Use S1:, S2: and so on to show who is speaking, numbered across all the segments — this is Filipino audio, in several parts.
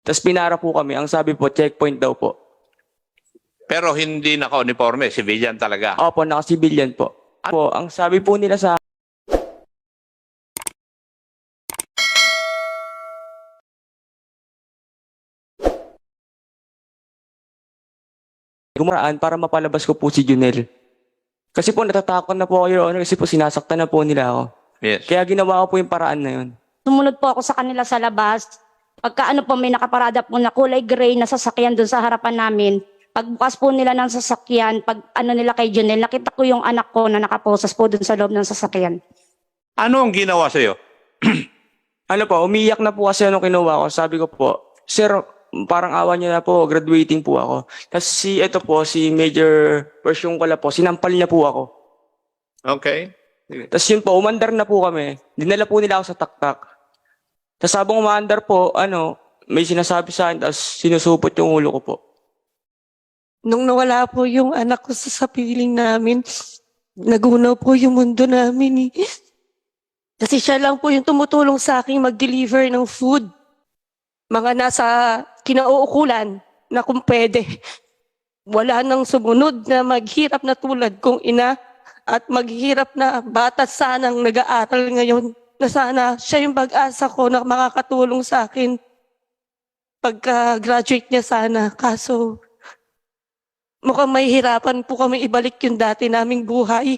S1: Tapos pinara po kami. Ang sabi po, checkpoint daw po.
S2: Pero hindi naka-uniforme, civilian talaga.
S1: Opo, naka-civilian po. Po, ang sabi po nila sa gumaraan para mapalabas ko po si Junel. Kasi po natatakot na po ako, Your Honor, kasi po sinasaktan na po nila ako.
S2: Yes.
S1: Kaya ginawa ko po yung paraan na yun.
S3: Sumunod po ako sa kanila sa labas. Pagka ano po, may nakaparada po na kulay gray na sasakyan doon sa harapan namin. Pagbukas po nila ng sasakyan, pag ano nila kay Junel, nakita ko yung anak ko na nakaposas po doon sa loob ng sasakyan.
S2: Ano ang ginawa sa'yo?
S1: Ano po, umiyak na po kasi nung kinuha ko. Sabi ko po, sir, parang awa niyo na po, graduating po ako. Tapos si Major Persyong Kala po, sinampal niya po ako.
S2: Okay.
S1: Tapos yun po, umandar na po kami. Dinala po nila ako sa taktak. Tapos habang umandar po, may sinasabi sa akin, tapos sinusupot yung ulo ko po.
S4: Nung nawala po yung anak ko sa piling namin, nagunaw po yung mundo namin eh. Kasi siya lang po yung tumutulong sa akin mag-deliver ng food. Mga nasa kinauukulan na kung pwede. Wala nang sumunod na maghirap na tulad kong ina at maghirap na bata sanang nag-aaral ngayon na sana siya yung pag-asa ko na makakatulong sa akin pagka-graduate niya sana. Kaso mukhang may hirapan po kami ibalik yung dati naming buhay.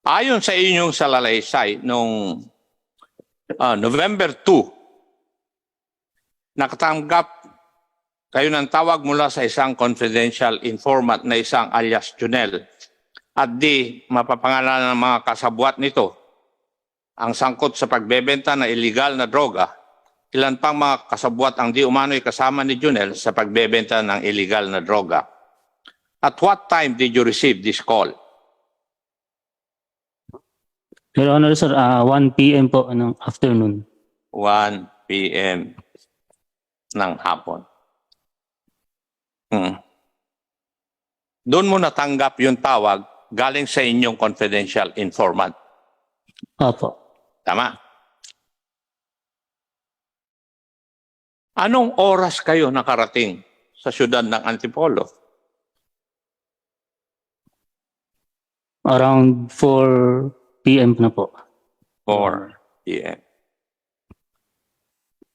S2: Ayon sa inyong salalaysay, nung November 2, nakatanggap kayo ng tawag mula sa isang confidential informant na isang alias Junel at di mapapangalanan ng mga kasabwat nito ang sangkot sa pagbebenta ng illegal na droga. Ilan pang mga kasabwat ang di umano'y kasama ni Junel sa pagbebenta ng illegal na droga? At what time did you receive this call?
S5: Your Honor, sir, 1 p.m. po ng afternoon.
S2: 1 p.m. ng hapon. Doon mo natanggap yung tawag galing sa inyong confidential informant.
S5: Opo.
S2: Tama? Anong oras kayo nakarating sa syudad ng Antipolo?
S5: Around 4 p.m. na po.
S2: 4 p.m.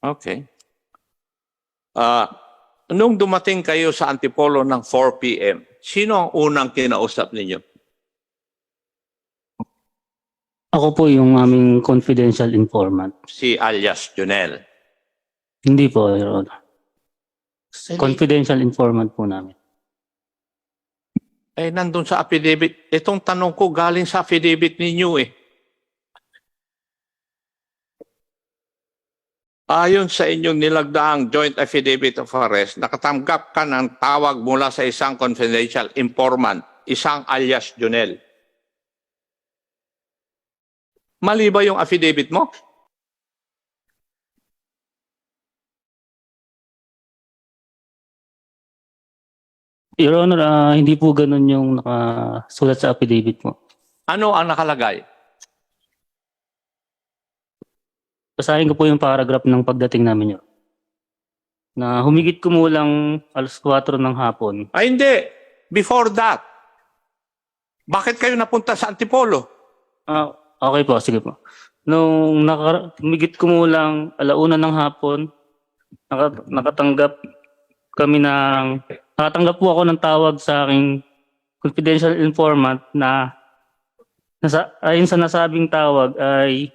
S2: Okay. Nung dumating kayo sa Antipolo ng 4 p.m., sino ang unang kinausap ninyo?
S5: Ako po yung aming confidential informant.
S2: Si alias Junel.
S5: Hindi po, Your Honor. Confidential informant po namin.
S2: Eh, nandun sa affidavit. Itong tanong ko galing sa affidavit ninyo eh. Ayon sa inyong nilagdaang joint affidavit of arrest, nakatanggap ka ng tawag mula sa isang confidential informant, isang alias Junel. Mali ba yung affidavit mo?
S5: Your Honor, hindi po ganun yung nakasulat sa affidavit mo.
S2: Ano ang nakalagay?
S5: Basahin ko po yung paragraph ng pagdating namin yun. Na humigit kumulang 4:00 ng hapon.
S2: Ay hindi. Before that. Bakit kayo napunta sa Antipolo?
S5: Okay po, sige po. Nung humigit kumulang 1:00 ng hapon, nakatanggap po ako ng tawag sa aking confidential informant na ayon sa nasabing tawag ay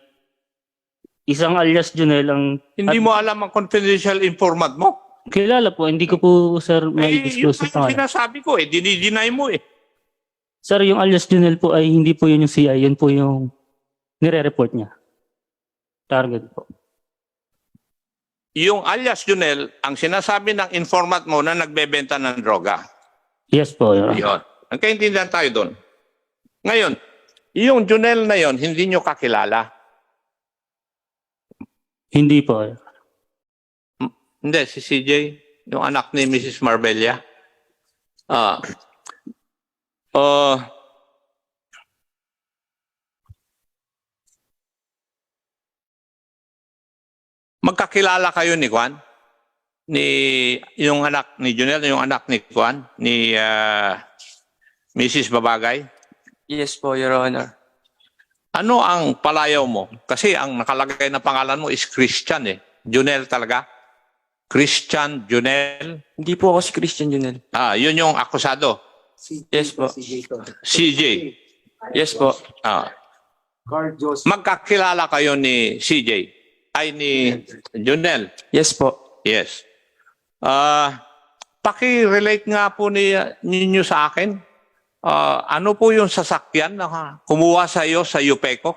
S5: isang alias Junel ang...
S2: Hindi mo alam ang confidential informant mo?
S5: Kilala po, hindi ko po, sir, may
S2: Eh, yun
S5: disclose
S2: ang
S5: pa.
S2: sinasabi ko eh. Dinideny mo eh.
S5: Sir, yung alias Junel po ay hindi po yun yung CI, yun po yung nire-report niya. Target po.
S2: Yung alias Junel, ang sinasabi ng informant mo na nagbebenta ng droga.
S5: Yes po, Your Honor.
S2: Yun. Nagkaintindihan tayo doon. Ngayon, yung Junel na yon hindi nyo kakilala.
S5: Hindi po. Your Honor.
S2: Hindi, si CJ, yung anak ni Mrs. Marbella. Magkakilala kayo ni Juan? Ni yung anak ni Junel, yung anak ni Juan, ni Mrs. Babagay?
S1: Yes po, Your Honor.
S2: Ano ang palayaw mo? Kasi ang nakalagay na pangalan mo is Christian eh. Junel talaga? Christian Junel?
S1: Hindi po ako si Christian Junel.
S2: Yun yung akusado.
S1: Yes po.
S2: CJ.
S1: Yes po.
S2: Magkakilala kayo ni CJ? Ay, ni Junel?
S1: Yes po.
S2: Yes. Paki-relate nga po ninyo sa akin. Ano po yung sasakyan na kumuha sa iyo sa Yupeco?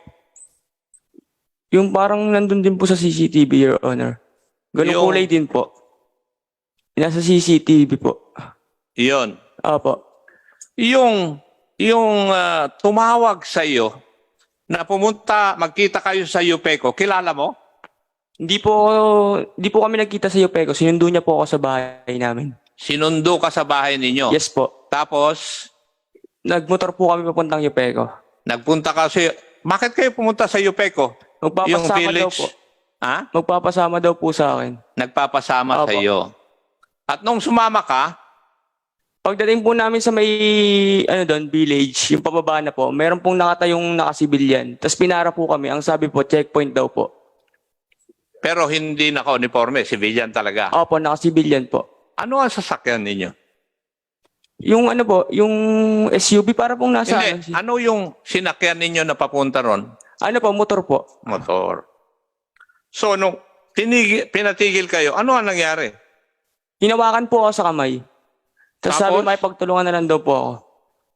S1: Yung parang nandun din po sa CCTV, Your Honor. Ganun
S2: Yung-
S1: kulay din po. Nasa CCTV po.
S2: Iyon.
S1: Opo.
S2: Yung tumawag sa iyo na magkita kayo sa Yupeco, kilala mo?
S1: Hindi po kami nagkita sa Yupeco. Sinundo niya po ako sa bahay namin.
S2: Sinundo ka sa bahay ninyo.
S1: Yes po.
S2: Tapos,
S1: Nagmotor po kami papuntang Yupeco.
S2: nagpunta ka sa... Bakit kayo pumunta sa Yupeco? Yung
S1: Magpapasama daw
S2: village?
S1: po.
S2: Ha?
S1: Magpapasama daw po sa akin.
S2: Nagpapasama sa
S1: Opo.
S2: iyo. At nung sumama ka,
S1: Pagdating po namin sa may village, yung pababa na po, meron pong nakatayong nakasibilyan. Tapos pinara po kami. Ang sabi po, checkpoint daw po.
S2: pero hindi naka-uniforme, civilian talaga.
S1: Opo, nakasibilyan po.
S2: Ano ang sasakyan ninyo?
S1: Yung yung SUV para pong nasa
S2: Hindi, ano yung sinakyan ninyo na papunta ron?
S1: motor po.
S2: Motor. So, nung pinatigil kayo, ano ang nangyari?
S1: Hinawakan po ako sa kamay. Tapos sabi,
S2: Tapos?
S1: makipagtulungan na lang daw po ako.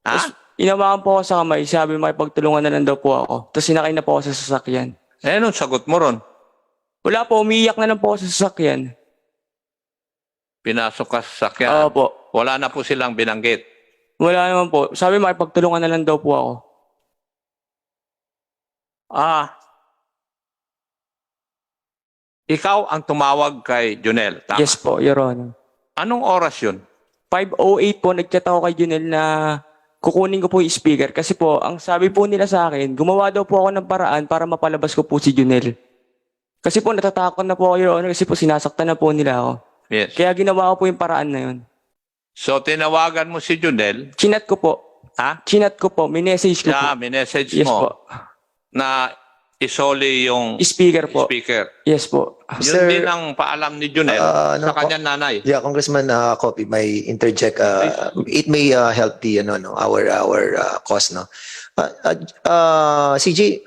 S2: Ha?
S1: Hinawakan po ako sa kamay. Sabi, makipagtulungan na lang daw po ako. Tapos sinakay na po ako sa sasakyan.
S2: Anong sagot mo ron?
S1: Wala po, umiiyak na lang po ako sa sasakyan.
S2: Pinasok ka sa sasakyan.
S1: Opo.
S2: Wala na po silang binanggit.
S1: Wala naman po. Sabi, makipagtulungan na lang daw po ako.
S2: Ikaw ang tumawag kay Junel. Tama?
S1: Yes po, Your Honor.
S2: Anong oras yun?
S1: 5:08 po, nagchat ako kay Junel na kukunin ko po yung speaker. Kasi po, ang sabi po nila sa akin, gumawa daw po ako ng paraan para mapalabas ko po si Junel. Kasi po, natatakot na po ako, Your Honor, kasi po sinasaktan na po nila ako.
S2: Yes.
S1: Kaya ginawa ko po yung paraan na yun.
S2: So, tinawagan mo si Junel.
S1: Chinat ko po.
S2: Ha?
S1: Chinat ko po. Minessage ko po.
S2: Yeah, minessage
S1: Yes
S2: mo
S1: po.
S2: na isoli yung
S1: Speaker po.
S2: speaker.
S1: Yes po.
S2: Yun
S6: Sir,
S2: din ang paalam ni Junel sa kanyang nanay.
S6: yeah, Congressman Copy, may interject. It may help the our cause, no. CJ,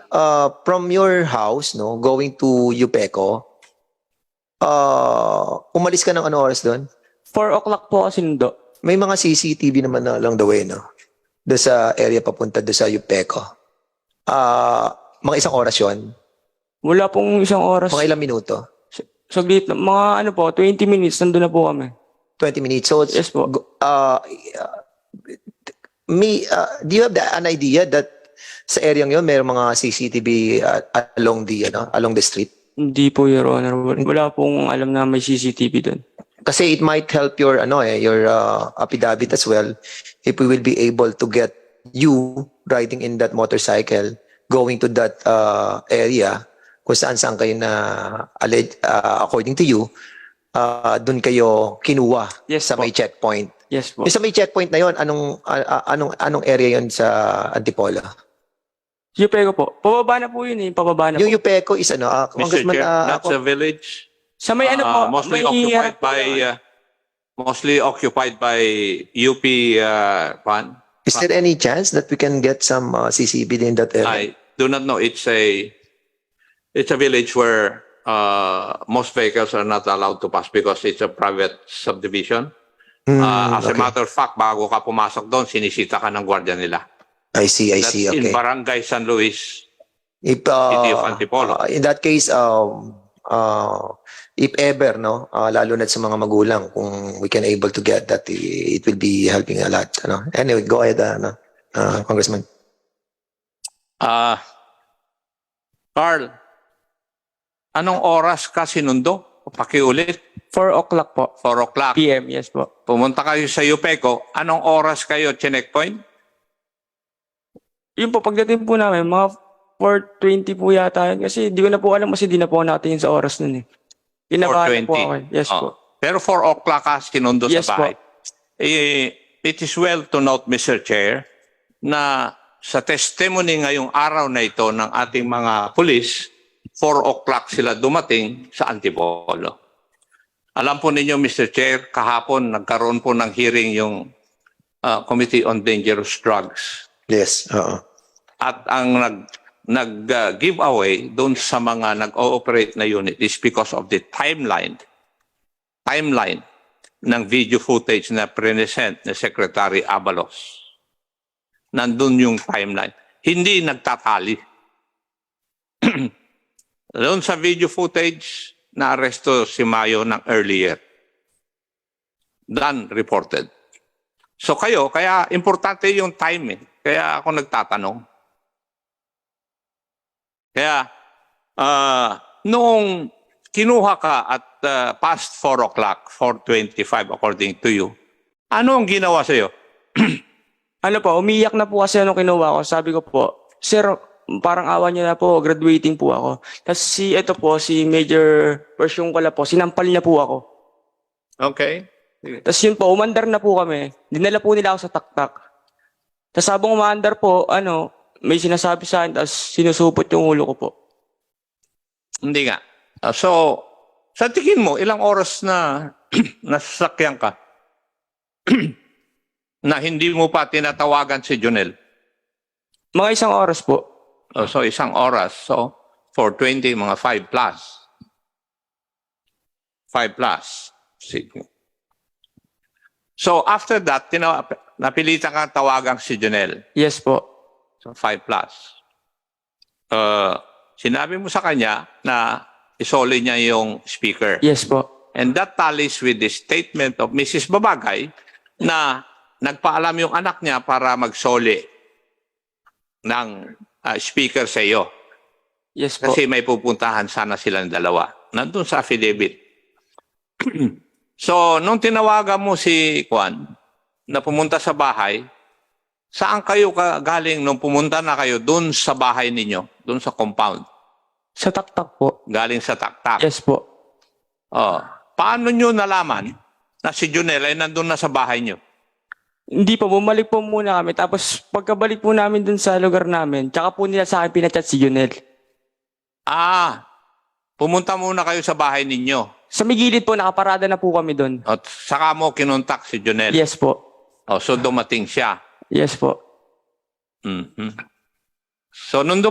S6: from your house, no, going to Yupeco, umalis ka ng ano oras doon?
S1: 4 o'clock po kasi sinundo.
S6: May mga CCTV naman na along the way, no? Doon sa area papunta doon sa Yupeco. Mga isang oras yun?
S1: Wala pong isang oras.
S6: Mga ilang minuto?
S1: Saglit lang. Mga 20 minutes, nandun na po kami.
S6: 20 minutes. So,
S1: Yes po.
S6: do you have an idea that sa area yun, mayroong mga CCTV along the street?
S1: Hindi po, Your Honor. Wala pong alam na may CCTV doon.
S6: Kasi it might help your affidavit as well if we will be able to get you riding in that motorcycle going to that area kung saan kayo na according to you doon kayo kinuha
S1: Yes
S6: sa
S1: po.
S6: may checkpoint.
S1: Yes po.
S6: Yung sa may checkpoint na yon, anong area yon sa Antipolo?
S1: Yupeco po. Pababa na po yun eh. Pababa na
S6: Yung
S1: po.
S6: Yupeco is
S2: Mr.
S6: Congressman,
S2: Chair, that's a village
S1: Sa may po.
S2: mostly
S1: may
S2: occupied
S1: harap po.
S2: mostly occupied by UP pan.
S6: is there any chance that we can get some CCTV in that area?
S2: I do not know. It's a village where most vehicles are not allowed to pass because it's a private subdivision. As a
S6: Okay.
S2: matter of fact, bago ka pumasok doon, sinisita ka ng gwardiya nila.
S6: I see.
S2: That's in
S6: Okay.
S2: Barangay San Luis,
S6: If
S2: City of Antipolo.
S6: in that case, if ever, no, lalo na sa mga magulang, kung we can able to get that, it will be helping a lot. Anyway, go ahead, Congressman.
S2: Carl, anong oras ka sinundo? Pakiulit.
S1: 4 o'clock po.
S2: 4 o'clock.
S1: PM. Yes po.
S2: Pumunta kayo sa Yupeco. Anong oras kayo checkpoint?
S1: Yun po, pagdating po namin, mga 4:20 po yata yun. Kasi di ko na po alam kasi di na po natin yun sa oras nun eh. Kinabahan na po
S2: 4:20.
S1: ako. Yes
S2: Oh.
S1: po.
S2: Pero 4 o'clock ka sinundo
S1: Yes
S2: sa bahay. It is well to note, Mr. Chair, na sa testimony ngayong araw na ito ng ating mga pulis, 4 o'clock sila dumating sa Antipolo. Alam po ninyo, Mr. Chair, kahapon nagkaroon po ng hearing yung Committee on Dangerous Drugs.
S6: Yes.
S2: At ang nag-giveaway doon sa mga nag-ooperate na unit is because of the timeline ng video footage na present ni Secretary Abalos. Nandun yung timeline. Hindi nagtatali. Doon sa video footage, na-aresto si Mayo ng earlier than reported. So kaya importante yung time eh. Kaya ako nagtatanong. Kaya, noong kinuha ka at past 4 o'clock, 4:25 according to you, ano ang ginawa sa'yo?
S1: Ano po, umiyak na po kasi ano kinuha ko. Sabi ko po, sir, parang awa niya na po, graduating po ako. Tapos si Major Persyong po, sinampal niya po ako.
S2: Okay.
S1: Tapos yun po, umandar na po kami. Dinala po nila ako sa taktak. Tapos habang umandar po, may sinasabi sa akin, tapos sinusupot yung ulo ko po.
S2: Hindi nga. So, sa tingin mo, ilang oras na nasasakyan ka na hindi mo pa tinatawagan si Jonel?
S1: Mga 1 oras po.
S2: So, 1 oras. So, 4:20, mga 5 plus. 5 plus. Sige. So, after that, napilitan kang tawagan si Jonel.
S1: Yes po.
S2: So, 5 plus. Sinabi mo sa kanya na isoli niya yung speaker.
S1: Yes po.
S2: And that tallies with the statement of Mrs. Babagay na nagpaalam yung anak niya para magsoli ng speaker sa iyo.
S1: Yes po.
S2: Kasi may pupuntahan sana silang dalawa. Nandun sa affidavit. So, nung tinawagan mo si Juan na pumunta sa bahay, saan kayo galing nung pumunta na kayo dun sa bahay ninyo? Dun sa compound?
S1: Sa taktak po.
S2: Galing sa taktak?
S1: Yes po.
S2: Paano nyo nalaman na si Jonel ay nandun na sa bahay nyo?
S1: Hindi po, bumalik po muna kami. Tapos pagkabalik po namin dun sa lugar namin, tsaka po nila sa akin pinachat si Junel.
S2: Pumunta muna kayo sa bahay ninyo.
S1: Sa may gilid po, nakaparada na po kami dun.
S2: At saka mo kinontak si Jonel.
S1: Yes po.
S2: So dumating siya.
S1: Yes po.
S2: Mhm. So nung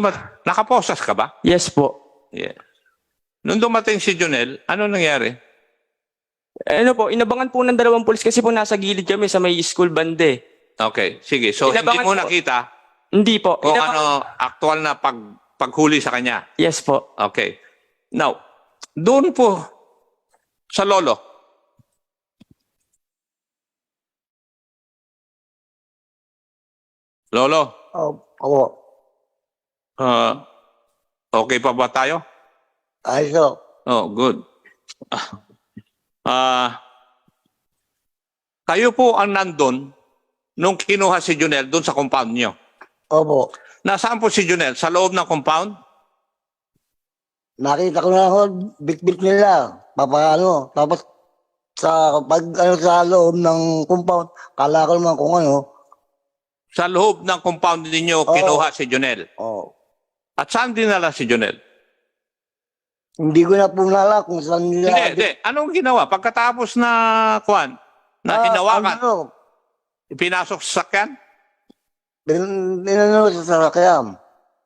S2: nakaposas ka ba?
S1: Yes po.
S2: Yes. Nung dumating si Jonel, ano nangyari?
S1: Ano po, inabangan po ng 2 pulis kasi po nasa gilid kami sa may school bande.
S2: Okay, sige. So hindi
S1: Inabangan
S2: mo
S1: po.
S2: nakita
S1: Hindi po.
S2: kung ano actual na paghuli sa kanya.
S1: Yes po.
S2: Okay. Now, doon po sa lolo. Lolo,
S7: Opo.
S2: okay pa ba tayo?
S7: Ayos po.
S2: Oh, good. Kayo po ang nandun nung kinuha si Jonel doon sa compound niyo.
S7: Opo.
S2: Nasaan po si Jonel? Sa loob ng compound?
S7: Nakita ko na ako, bit-bit nila. Papaano. Tapos, sa loob ng compound, kala ko naman kung ano.
S2: Sa loob ng compound ninyo kinuha si Jonel.
S7: Oh.
S2: At saan dinala si Jonel?
S7: Hindi ko na po nala kung saan nila.
S2: Hindi. Anong ginawa? Pagkatapos na, Juan, na hinawakan,
S7: Ano,
S2: pinasok sa sakyan?
S7: Pinano sa sasakyan.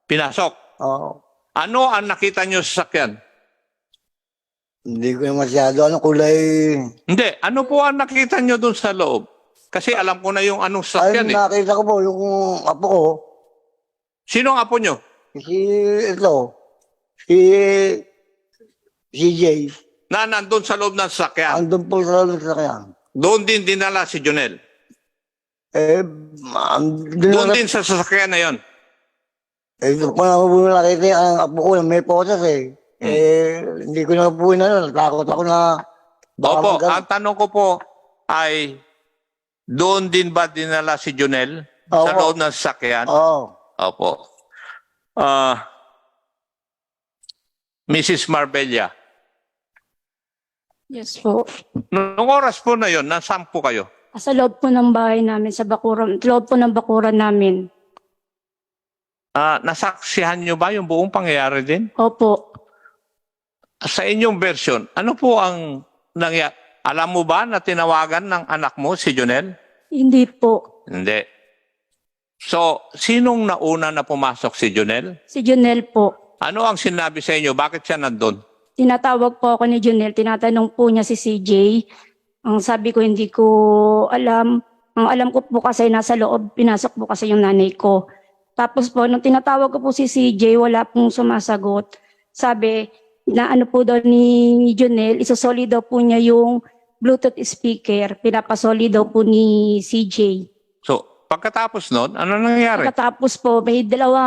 S2: Pinasok.
S7: Oo.
S2: Ano ang nakita nyo sa sakyan?
S7: Hindi ko na masyado. Ano kulay?
S2: Hindi. Ano po ang nakita nyo doon sa loob? Kasi alam ko na yung anong
S7: Ay,
S2: sakyan eh.
S7: nakita ko po yung apo ko.
S2: Sino ang apo nyo?
S7: Si CJ.
S2: Na nandun sa loob ng sakyan.
S7: Andun po sa sasakyan.
S2: Doon din dinala si Jonel. Doon din sa sasakyan na yon.
S7: Kung ako po nakita ang apo ko na may posas hindi ko na po natakot ako na
S2: Opo, ang tanong ko po ay, doon din ba dinala si Jonel sa
S7: Opo.
S2: loob ng sasakyan?
S7: Oo.
S2: Opo. Mrs. Marbella,
S3: Yes po.
S2: Noong oras po na yon, nasaan po kayo?
S3: Sa loob po ng bahay namin, sa bakuran, loob po ng bakuran namin.
S2: Nasaksihan nyo ba yung buong pangyayari din?
S3: Opo.
S2: Sa inyong version, ano po ang nangyari? Alam mo ba na tinawagan ng anak mo si Jonel?
S3: Hindi po.
S2: Hindi. So, sinong nauna na pumasok si Jonel?
S3: Si Junel po.
S2: Ano ang sinabi sa inyo? Bakit siya nandun?
S3: Tinatawag po ako ni Junel, tinatanong po niya si CJ. Ang sabi ko, hindi ko alam. Ang alam ko po kasi nasa loob, pinasok po kasi yung nanay ko. Tapos po, nung tinatawag ko po si CJ, wala pong sumasagot. Sabi, na ano po daw ni Junel, isosoli daw po niya yung Bluetooth speaker. Pinapasoli daw po ni CJ.
S2: So, pagkatapos nun, ano nangyari?
S3: Pagkatapos po, may dalawa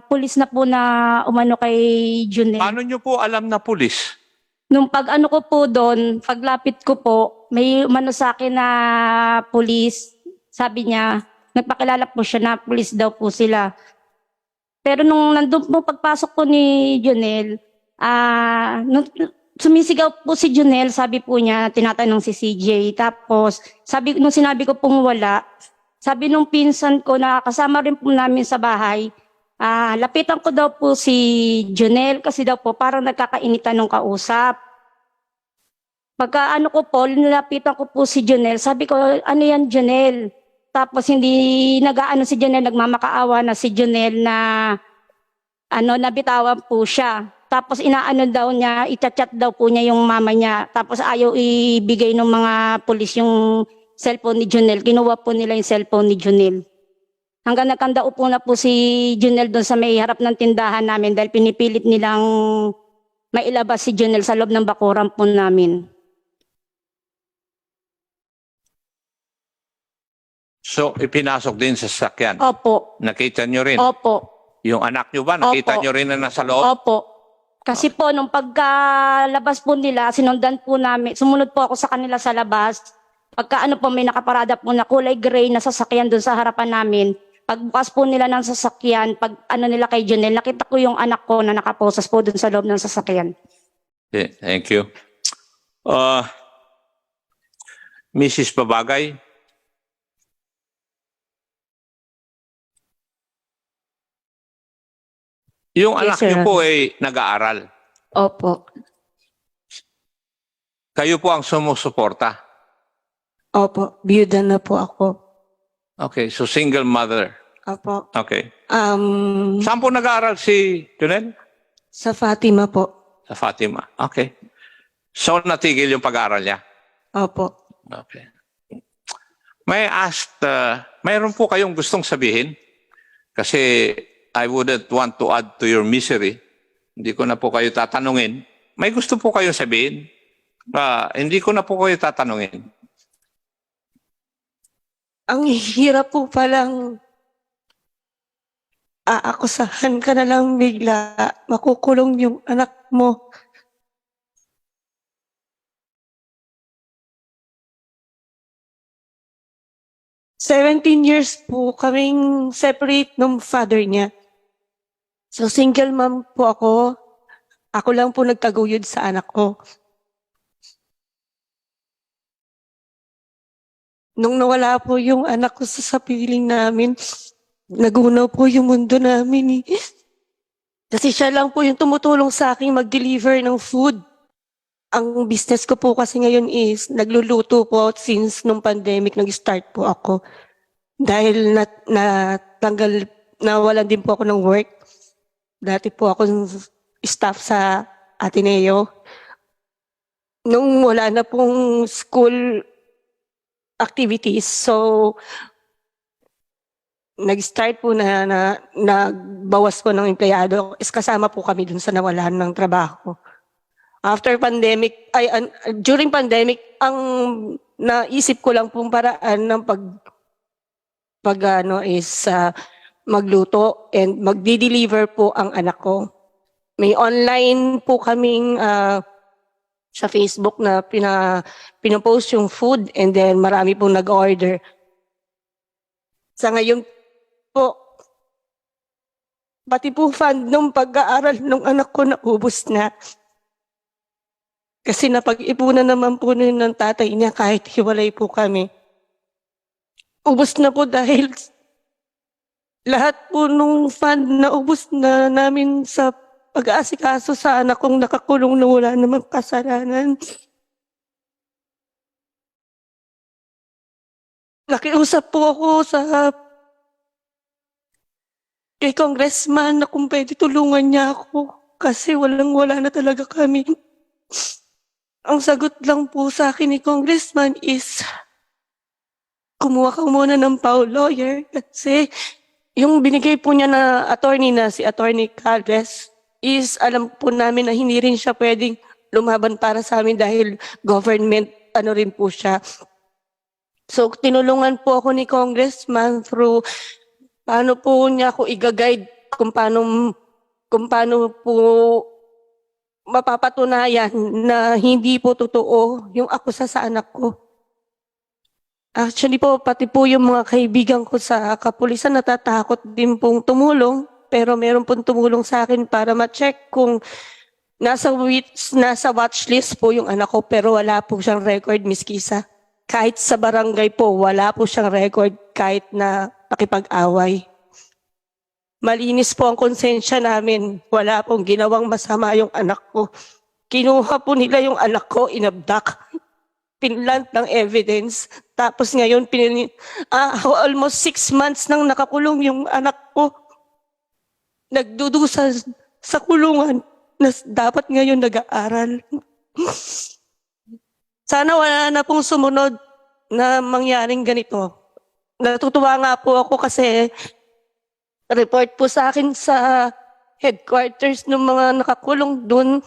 S3: pulis na po na umano kay Junel.
S2: Paano nyo po alam na pulis?
S3: Nung pag ano ko po doon, paglapit ko po, may umano sa akin na pulis. Sabi niya, nagpakilala po siya na pulis daw po sila. Pero nung nandun po pagpasok po ni Junel, nung sumisigaw po si Junel, sabi po niya, tinatanong si CJ. Tapos, nung sinabi ko pong wala, sabi nung pinsan ko na kasama rin po namin sa bahay, lapitan ko daw po si Junel kasi daw po parang nagkakainitan nung kausap. Pagka ano ko po, nilapitan ko po si Junel, sabi ko, ano yan Junel? Tapos hindi nag-aano si Junel, nagmamakaawa na si Junel na nabitawan po siya. Tapos inaano daw niya, itachat daw po niya yung mama niya. Tapos ayaw ibigay ng mga pulis yung cellphone ni Junel. Kinuha po nila yung cellphone ni Junel. Hanggang nagkandao po na po si Junel doon sa may harap ng tindahan namin dahil pinipilit nilang mailabas si Junel sa loob ng bakuran po namin.
S2: So, ipinasok din sa sasakyan.
S3: Opo.
S2: Nakita nyo rin?
S3: Opo.
S2: Yung anak nyo ba? Nakita
S3: Opo.
S2: nyo rin na nasa loob?
S3: Opo. Kasi po, nung pagkalabas po nila, sinundan po namin, sumunod po ako sa kanila sa labas. Pagka may nakaparada po na kulay gray na sasakyan doon sa harapan namin. Pagbukas po nila ng sasakyan, pag nila kay Junel, nakita ko yung anak ko na nakaposas po doon sa loob ng sasakyan.
S2: Okay, thank you. Mrs. Babagay? Yung
S4: Yes,
S2: anak
S4: sir.
S2: niyo po ay nag-aaral.
S4: Opo.
S2: Kayo po ang sumusuporta.
S4: Opo. Biyuda na po ako.
S2: Okay, so single mother.
S4: Opo.
S2: Okay. Saan po nag-aaral si Junel?
S4: Sa Fatima po.
S2: Sa Fatima. Okay. So natigil yung pag-aaral niya?
S4: Opo.
S2: Okay. May mayroon po kayong gustong sabihin? Kasi I wouldn't want to add to your misery. Hindi ko na po kayo tatanungin. May gusto po kayo sabihin? Hindi ko na po kayo tatanungin.
S4: Ang hirap po palang aakusahan ka na lang bigla. Makukulong yung anak mo. "17 years po kaming separate ng father niya. So single mom po ako. Ako lang po nagtaguyod sa anak ko. Nung nawala po yung anak ko sa piling namin, nagunaw po yung mundo namin eh. Kasi siya lang po yung tumutulong sa akin mag-deliver ng food. Ang business ko po kasi ngayon is nagluluto po since nung pandemic nag-start po ako. Dahil nawalan din po ako ng work. Dati po ako staff sa Ateneo. Nung wala na pong school activities, so nag-start po na nagbawas po ng empleyado. Is kasama po kami dun sa nawalan ng trabaho. After pandemic, during pandemic, ang naisip ko lang pong paraan ng magluto and magdi-deliver po ang anak ko. May online po kaming sa Facebook na pinopost yung food and then marami pong nag-order. Sa ngayon po, pati po fund ng pag-aaral ng anak ko naubos na. Kasi napag-ipunan naman po ng tatay niya kahit hiwalay po kami. Ubus na po dahil lahat po nung fund na ubus na namin sa pag-aasikaso sa anak kong nakakulong na wala namang kasalanan. Nakiusap po ako sa kay congressman na kung pwede tulungan niya ako kasi walang-wala na talaga kami. Ang sagot lang po sa akin ni congressman is kumuha ka muna ng Pau lawyer kasi yung binigay po niya na attorney na si Attorney Calves is alam po namin na hindi rin siya pwedeng lumaban para sa amin dahil government ano rin po siya. So tinulungan po ako ni congressman through paano po niya ako i-guide kung paano po mapapatunayan na hindi po totoo yung akusa sa anak ko. Actually po, pati po yung mga kaibigan ko sa kapulisan natatakot din pong tumulong, pero meron pong tumulong sa akin para ma-check kung nasa watchlist po yung anak ko, pero wala po siyang record, Miss Kisa. Kahit sa barangay po, wala po siyang record kahit na pakipag-away. Malinis po ang konsensya namin. Wala pong ginawang masama yung anak ko. Kinuha po nila yung anak ko, inabdak. Pinlant ng evidence. Tapos ngayon, almost 6 months nang nakakulong yung anak ko. Nagdudusa sa kulungan na dapat ngayon nag-aaral. Sana wala na pong sumunod na mangyaring ganito. Natutuwa nga po ako kasi report po sa akin sa headquarters ng mga nakakulong doon.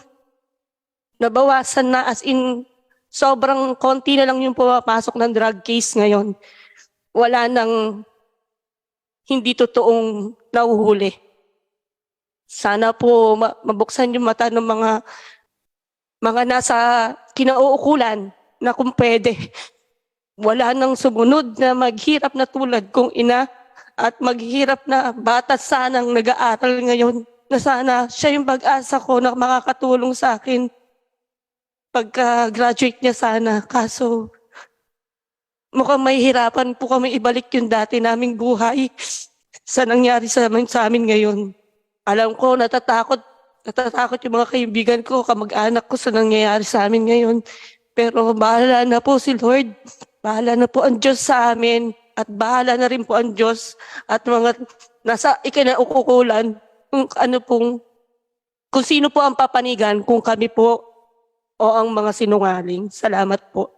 S4: Nabawasan na as in sobrang konti na lang yung pumapasok ng drug case ngayon. Wala nang hindi totoong nahuhuli. Sana po mabuksan yung mata ng mga nasa kinauukulan na kung pwede. Wala nang sumunod na maghirap na tulad kong ina at maghirap na bata sanang nag-aaral ngayon na sana siya yung pag-asa ko na makakatulong sa akin pagka-graduate niya sana. Kaso mukhang mahihirapan po kami ibalik yung dati naming buhay sa nangyari sa amin ngayon. Alam ko, natatakot yung mga kaibigan ko, kamag-anak ko sa nangyayari sa amin ngayon. Pero bahala na po si Lord. Bahala na po ang Diyos sa amin. At bahala na rin po ang Diyos at mga nasa ikinaukukulan kung sino po ang papanigan, kung kami po o ang mga sinungaling. Salamat po.